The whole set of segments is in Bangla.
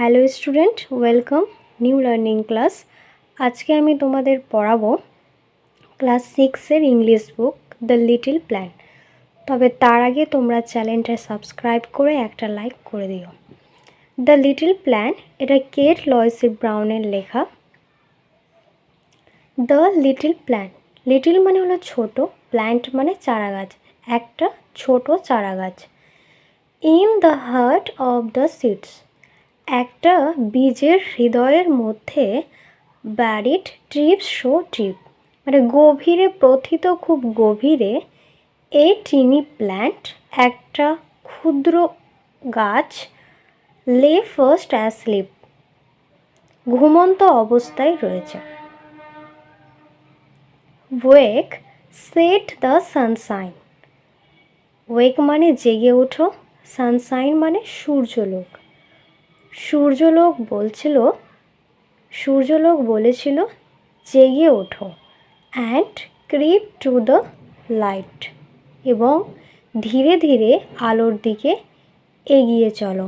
Hello student, welcome new learning class. আজকে আমি তোমাদের পড়াবো ক্লাস 6-এর English book the little plan. তবে তার আগে তোমরা চ্যানেলটা সাবস্ক্রাইব করে একটা লাইক করে দিও। দ্য লিটল প্ল্যান এটা কেট লয়েসি ব্রাউনের লেখা। দ্য লিটল প্ল্যান, লিটল মানে হলো ছোট, প্ল্যান্ট মানে চারা গাছ, একটা ছোট চারা গাছ। In the heart of the seeds, একটা বীজের হৃদয়ের মধ্যে, ব্যারিড ট্রিপস শো ট্রিপ মানে গভীরে প্রথিত, খুব গভীরে, এ টিনি প্ল্যান্ট একটা ক্ষুদ্র গাছ, লে ফার্স্ট অ্যাসলিপ ঘুমন্ত অবস্থায় রয়েছে। ওয়েক সেট দ্য সানশাইন, ওয়েক মানে জেগে ওঠো, সানশাইন মানে সূর্যলোক। সূর্যলোক বলেছিল জেগে ওঠো, and creep to the light, এবং ধীরে ধীরে আলোর দিকে এগিয়ে চলো।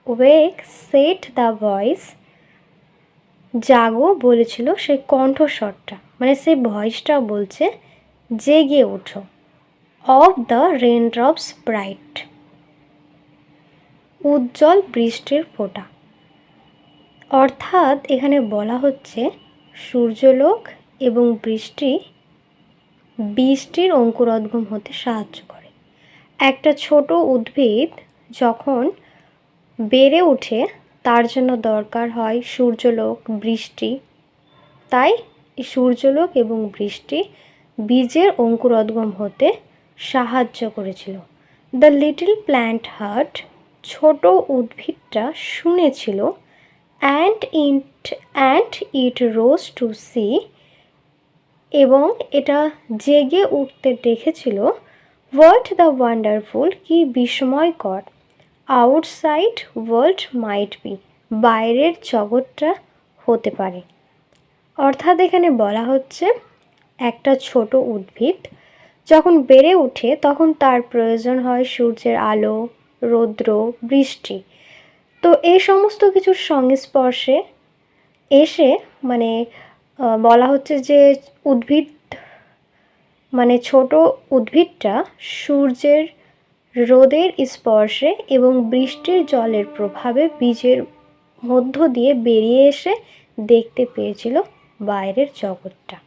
ওয়েক সেট দ্য ভয়েস, জাগো বলেছিল সেই কণ্ঠস্বরটা, মানে সেই ভয়েসটা বলছে জেগে ওঠো। অফ দ্য রেনড্রপস ব্রাইট, উজ্জ্বল বৃষ্টির ফোঁটা। অর্থাৎ এখানে বলা হচ্ছে সূর্যলোক এবং বৃষ্টির অঙ্কুরোদ্গম হতে সাহায্য করে। একটা ছোট উদ্ভিদ যখন বেড়ে ওঠে তার জন্য দরকার হয় সূর্যলোক, বৃষ্টি। তাই সূর্যলোক এবং বৃষ্টি বীজের অঙ্কুরোদ্গম হতে সাহায্য করেছিল। দ্য লিটল প্ল্যান্ট হার্ট, ছোট উদ্ভিদটা শুনেছিল, and it rose to see, এবং এটা জেগে উঠতে দেখেছিল, হোয়াট দ্য ওয়ান্ডারফুল, কি বিস্ময়কর, আউটসাইড ওয়ার্ল্ড মাইট বি, বাইরের জগৎটা হতে পারে। অর্থাৎ এখানে বলা হচ্ছে একটা ছোট উদ্ভিদ যখন বেড়ে ওঠে তখন তার প্রয়োজন হয় সূর্যের আলো, রৌদ্র, বৃষ্টি। তো এই সমস্ত কিছুর সংস্পর্শে এসে বলা হচ্ছে যে ছোট উদ্ভিদটা সূর্যের রোদের স্পর্শে এবং বৃষ্টির জলের প্রভাবে বীজের মধ্য দিয়ে বেরিয়ে এসে দেখতে পেয়েছিল বাইরের জগৎটা।